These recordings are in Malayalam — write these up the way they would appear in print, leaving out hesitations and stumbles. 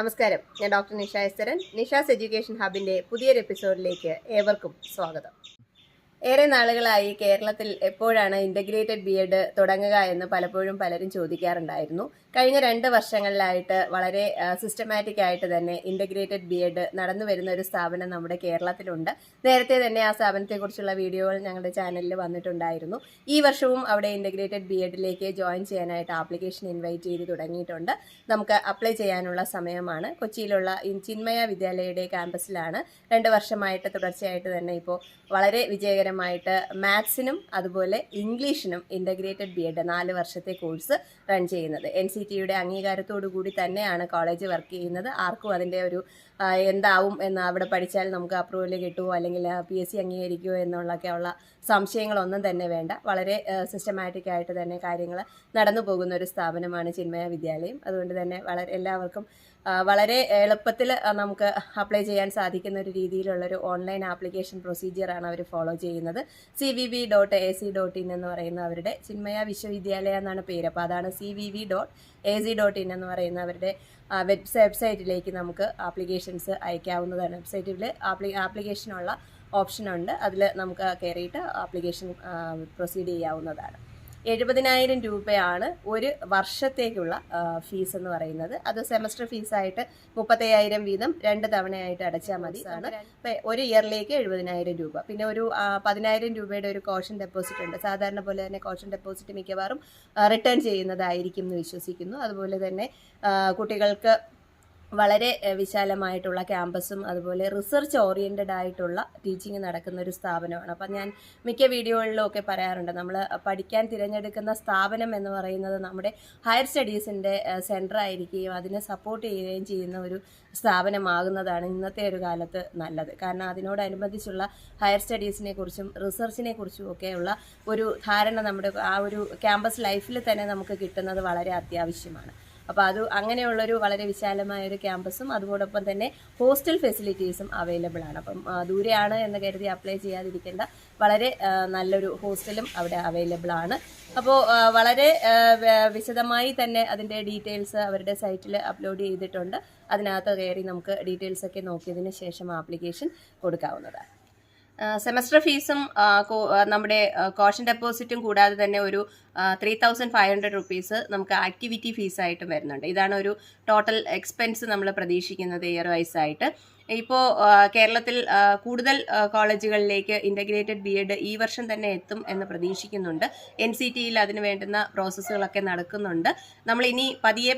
നമസ്കാരം, ഞാൻ ഡോക്ടർ നിഷ എസ്തരൻ. നിഷാസ് എഡ്യൂക്കേഷൻ ഹബിന്റെ പുതിയൊരു എപ്പിസോഡിലേക്ക് ഏവർക്കും സ്വാഗതം. ഏറെ നാളുകളായി കേരളത്തിൽ എപ്പോഴാണ് ഇന്റഗ്രേറ്റഡ് ബി.എഡ് തുടങ്ങുക എന്ന് പലപ്പോഴും പലരും ചോദിക്കാറുണ്ടായിരുന്നു. കഴിഞ്ഞ 2 വർഷങ്ങളിലായിട്ട് വളരെ സിസ്റ്റമാറ്റിക് ആയിട്ട് തന്നെ ഇന്റഗ്രേറ്റഡ് ബി.എഡ് നടന്നു വരുന്ന ഒരു സ്ഥാപനം നമ്മുടെ കേരളത്തിലുണ്ട്. നേരത്തെ തന്നെ ആ സ്ഥാപനത്തെക്കുറിച്ചുള്ള വീഡിയോകൾ ഞങ്ങളുടെ ചാനലിൽ വന്നിട്ടുണ്ടായിരുന്നു. ഈ വർഷവും അവിടെ ഇന്റഗ്രേറ്റഡ് ബി.എഡിലേക്ക് ജോയിൻ ചെയ്യാനായിട്ട് ആപ്ലിക്കേഷൻ ഇൻവൈറ്റ് ചെയ്ത് തുടങ്ങിയിട്ടുണ്ട്. നമുക്ക് അപ്ലൈ ചെയ്യാനുള്ള സമയമാണ്. കൊച്ചിയിലുള്ള ചിന്മയ വിദ്യാലയയുടെ ക്യാമ്പസിലാണ് 2 വർഷമായിട്ട് തുടർച്ചയായിട്ട് തന്നെ ഇപ്പോൾ വളരെ വിജയകരമായിട്ട് മാത്സിനും അതുപോലെ ഇംഗ്ലീഷിനും ഇന്റഗ്രേറ്റഡ് ബി.എഡ് 4 വർഷത്തെ കോഴ്സ് റൺ ചെയ്യുന്നത്. NCTയുടെ അംഗീകാരത്തോടു കൂടി തന്നെയാണ് കോളേജ് വർക്ക് ചെയ്യുന്നത്. ആർക്കും അതിൻ്റെ ഒരു എന്താവും എന്ന് അവിടെ പഠിച്ചാൽ നമുക്ക് അപ്രൂവൽ കിട്ടുമോ അല്ലെങ്കിൽ PSC അംഗീകരിക്കുമോ എന്നുള്ളൊക്കെയുള്ള സംശയങ്ങളൊന്നും തന്നെ വേണ്ട. വളരെ സിസ്റ്റമാറ്റിക് ആയിട്ട് തന്നെ കാര്യങ്ങൾ നടന്നു പോകുന്ന ഒരു സ്ഥാപനമാണ് ചിന്മയ വിദ്യാലയം. അതുകൊണ്ട് തന്നെ എല്ലാവർക്കും വളരെ എളുപ്പത്തിൽ നമുക്ക് അപ്ലൈ ചെയ്യാൻ സാധിക്കുന്ന ഒരു രീതിയിലുള്ളൊരു ഓൺലൈൻ ആപ്ലിക്കേഷൻ പ്രൊസീജിയറാണ് അവർ ഫോളോ ചെയ്യുന്നത്. cvv.ac.in എന്ന് പറയുന്ന അവരുടെ ചിന്മയ വിശ്വവിദ്യാലയ എന്നാണ് പേര്. അപ്പോൾ അതാണ് cvv.ac.in എന്ന് പറയുന്ന അവരുടെ വെബ്സൈറ്റിലേക്ക് നമുക്ക് ആപ്ലിക്കേഷൻസ് അയക്കാവുന്നതാണ്. വെബ്സൈറ്റിൽ ആപ്ലിക്കേഷനുള്ള ഓപ്ഷനുണ്ട്. അതിൽ നമുക്ക് കയറിയിട്ട് ആപ്ലിക്കേഷൻ പ്രൊസീഡ് ചെയ്യാവുന്നതാണ്. 70,000 രൂപയാണ് ഒരു വർഷത്തേക്കുള്ള ഫീസ് എന്ന് പറയുന്നത്. അത് സെമസ്റ്റർ ഫീസായിട്ട് 35,000 വീതം 2 തവണയായിട്ട് അടച്ചാൽ മതി. ഒരു ഇയറിലേക്ക് 70,000 രൂപ. പിന്നെ ഒരു 10,000 രൂപയുടെ ഒരു കോഷൻ ഡെപ്പോസിറ്റ് ഉണ്ട്. സാധാരണ പോലെ തന്നെ കോഷൻ ഡെപ്പോസിറ്റ് മിക്കവാറും റിട്ടേൺ ചെയ്യുന്നതായിരിക്കും എന്ന് വിശ്വസിക്കുന്നു. അതുപോലെ തന്നെ കുട്ടികൾക്ക് വളരെ വിശാലമായിട്ടുള്ള ക്യാമ്പസും അതുപോലെ റിസർച്ച് ഓറിയൻറ്റഡ് ആയിട്ടുള്ള ടീച്ചിങ് നടക്കുന്ന ഒരു സ്ഥാപനമാണ്. അപ്പം ഞാൻ മിക്ക വീഡിയോകളിലും ഒക്കെ പറയാറുണ്ട്, നമ്മൾ പഠിക്കാൻ തിരഞ്ഞെടുക്കുന്ന സ്ഥാപനം എന്ന് പറയുന്നത് നമ്മുടെ ഹയർ സ്റ്റഡീസിൻ്റെ സെൻറ്റർ ആയിരിക്കുകയും അതിനെ സപ്പോർട്ട് ചെയ്യുകയും ചെയ്യുന്ന ഒരു സ്ഥാപനമാകുന്നതാണ് ഇന്നത്തെ ഒരു കാലത്ത് നല്ലത്. കാരണം അതിനോടനുബന്ധിച്ചുള്ള ഹയർ സ്റ്റഡീസിനെ കുറിച്ചും റിസർച്ചിനെ കുറിച്ചും ഒക്കെയുള്ള ഒരു ധാരണ നമ്മുടെ ആ ഒരു ക്യാമ്പസ് ലൈഫിൽ തന്നെ നമുക്ക് കിട്ടുന്നത് വളരെ അത്യാവശ്യമാണ്. അപ്പോൾ അങ്ങനെയുള്ളൊരു വളരെ വിശാലമായ ഒരു ക്യാമ്പസും അതോടൊപ്പം തന്നെ ഹോസ്റ്റൽ ഫെസിലിറ്റീസും അവൈലബിൾ ആണ്. അപ്പം ദൂരെയാണ് എന്ന് കരുതി അപ്ലൈ ചെയ്യാതിരിക്കേണ്ട, വളരെ നല്ലൊരു ഹോസ്റ്റലും അവിടെ അവൈലബിൾ ആണ്. അപ്പോൾ വളരെ വിശദമായി തന്നെ അതിൻ്റെ ഡീറ്റെയിൽസ് അവരുടെ സൈറ്റിൽ അപ്ലോഡ് ചെയ്തിട്ടുണ്ട്. അതിനകത്ത് കയറി നമുക്ക് ഡീറ്റെയിൽസൊക്കെ നോക്കിയതിന് ശേഷം ആപ്ലിക്കേഷൻ കൊടുക്കാവുന്നതാണ്. സെമസ്റ്റർ ഫീസും നമ്മുടെ കോഷൻ ഡെപ്പോസിറ്റും കൂടാതെ തന്നെ ഒരു 3,500 റുപ്പീസ് നമുക്ക് ആക്ടിവിറ്റി ഫീസായിട്ടും വരുന്നുണ്ട്. ഇതാണ് ഒരു ടോട്ടൽ എക്സ്പെൻസ് നമ്മൾ പ്രതീക്ഷിക്കുന്നത് ഇയർ വൈസ് ആയിട്ട്. ഇപ്പോൾ കേരളത്തിൽ കൂടുതൽ കോളേജുകളിലേക്ക് ഇൻ്റഗ്രേറ്റഡ് ബി.എഡ് ഈ വർഷം തന്നെ എത്തും എന്ന് പ്രതീക്ഷിക്കുന്നുണ്ട്. NCTയിൽ അതിന് വേണ്ടുന്ന പ്രോസസ്സുകളൊക്കെ നടക്കുന്നുണ്ട്. നമ്മളിനി പതിയെ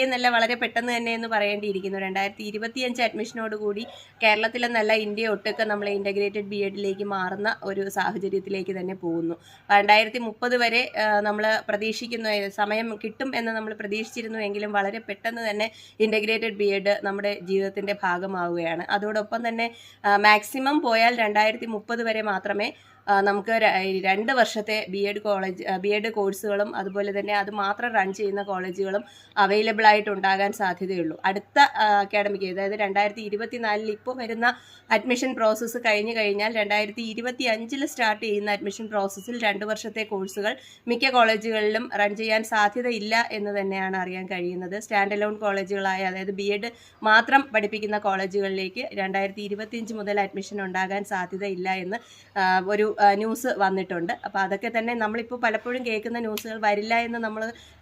എന്നല്ല, വളരെ പെട്ടെന്ന് തന്നെ എന്ന് പറയേണ്ടിയിരിക്കുന്നു. 2025 അഡ്മിഷനോടുകൂടി കേരളത്തിലെന്നല്ല ഇന്ത്യ ഒട്ടുക്ക് നമ്മൾ ഇൻ്റഗ്രേറ്റഡ് ബി.എഡിലേക്ക് മാറുന്ന ഒരു സാഹചര്യത്തിലേക്ക് തന്നെ പോകുന്നു. 2030 വരെ നമ്മൾ പ്രതീക്ഷിക്കുന്ന സമയം കിട്ടും എന്ന് നമ്മൾ പ്രതീക്ഷിച്ചിരുന്നുവെങ്കിലും വളരെ പെട്ടെന്ന് തന്നെ ഇൻ്റഗ്രേറ്റഡ് ബി.എഡ് നമ്മുടെ ജീവിതത്തിൻ്റെ ഭാഗമാവുകയാണ്. അതോടൊപ്പം തന്നെ മാക്സിമം പോയാൽ 2030 വരെ മാത്രമേ നമുക്ക് 2 വർഷത്തെ ബി.എഡ് കോഴ്സുകളും അതുപോലെ തന്നെ അത് മാത്രം റൺ ചെയ്യുന്ന കോളേജുകളും അവൈലബിൾ ആയിട്ടുണ്ടാകാൻ സാധ്യതയുള്ളൂ. അടുത്ത അക്കാഡമിക്, അതായത് 2024 ഇപ്പോൾ വരുന്ന അഡ്മിഷൻ പ്രോസസ്സ് കഴിഞ്ഞു കഴിഞ്ഞാൽ 2025 സ്റ്റാർട്ട് ചെയ്യുന്ന അഡ്മിഷൻ പ്രോസസ്സിൽ 2 വർഷത്തെ കോഴ്സുകൾ മിക്ക കോളേജുകളിലും റൺ ചെയ്യാൻ സാധ്യതയില്ല എന്ന് തന്നെയാണ് അറിയാൻ കഴിയുന്നത്. സ്റ്റാൻഡ് അലോൺ കോളേജുകളായ, അതായത് ബി.എഡ് മാത്രം പഠിപ്പിക്കുന്ന കോളേജുകളിലേക്ക് 2025 മുതൽ അഡ്മിഷൻ ഉണ്ടാകാൻ സാധ്യതയില്ല എന്ന് ഒരു ന്യൂസ് വന്നിട്ടുണ്ട്. അപ്പോൾ അതൊക്കെ തന്നെ നമ്മളിപ്പോൾ പലപ്പോഴും കേൾക്കുന്ന ന്യൂസുകൾ വരില്ല എന്ന്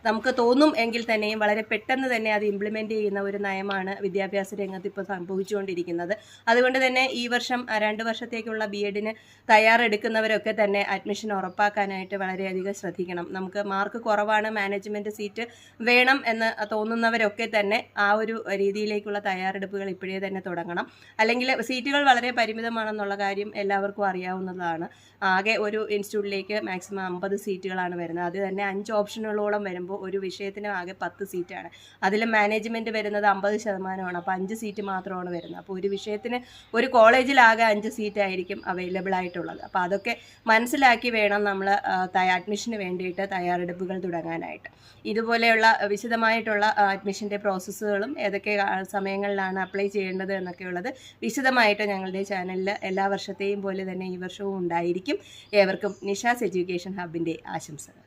നമുക്ക് തോന്നും എങ്കിൽ തന്നെയും വളരെ പെട്ടെന്ന് തന്നെ അത് ഇംപ്ലിമെൻ്റ് ചെയ്യുന്ന ഒരു നയമാണ് വിദ്യാഭ്യാസ രംഗത്ത് ഇപ്പോൾ സംഭവിച്ചുകൊണ്ടിരിക്കുന്നത്. അതുകൊണ്ട് തന്നെ ഈ വർഷം 2 വർഷത്തേക്കുള്ള ബി.എഡിന് തയ്യാറെടുക്കുന്നവരൊക്കെ തന്നെ അഡ്മിഷൻ ഉറപ്പാക്കാനായിട്ട് വളരെയധികം ശ്രദ്ധിക്കണം. നമുക്ക് മാർക്ക് കുറവാണ്, മാനേജ്മെൻറ്റ് സീറ്റ് വേണം എന്ന് തോന്നുന്നവരൊക്കെ തന്നെ ആ ഒരു രീതിയിലേക്കുള്ള തയ്യാറെടുപ്പുകൾ ഇപ്പോഴേ തന്നെ തുടങ്ങണം. അല്ലെങ്കിൽ സീറ്റുകൾ വളരെ പരിമിതമാണെന്നുള്ള കാര്യം എല്ലാവർക്കും അറിയാവുന്നതാണ്. ആകെ ഒരു ഇൻസ്റ്റിറ്റ്യൂട്ടിലേക്ക് മാക്സിമം 50 സീറ്റുകളാണ് വരുന്നത്. അത് തന്നെ 5 ഓപ്ഷനുകളോളം വരുമ്പോൾ ഒരു വിഷയത്തിന് ആകെ 10 സീറ്റാണ്. അതിൽ മാനേജ്മെൻറ്റ് വരുന്നത് 50%. അപ്പോൾ 5 സീറ്റ് മാത്രമാണ് വരുന്നത്. അപ്പോൾ ഒരു വിഷയത്തിന് ഒരു കോളേജിലാകെ 5 സീറ്റായിരിക്കും അവൈലബിൾ ആയിട്ടുള്ളത്. അപ്പോൾ അതൊക്കെ മനസ്സിലാക്കി വേണം നമ്മൾ അഡ്മിഷന് വേണ്ടിയിട്ട് തയ്യാറെടുപ്പുകൾ തുടങ്ങാനായിട്ട്. ഇതുപോലെയുള്ള വിശദമായിട്ടുള്ള അഡ്മിഷൻ്റെ പ്രോസസ്സുകളും ഏതൊക്കെ സമയങ്ങളിലാണ് അപ്ലൈ ചെയ്യേണ്ടത് എന്നൊക്കെയുള്ളത് വിശദമായിട്ട് ഞങ്ങളുടെ ചാനലിൽ എല്ലാ വർഷത്തെയും പോലെ തന്നെ ഈ വർഷവും ഉണ്ടായിരിക്കും. ഏവർക്കും നിഷാസ് എഡ്യൂക്കേഷൻ ഹബിൻ്റെ ആശംസകൾ.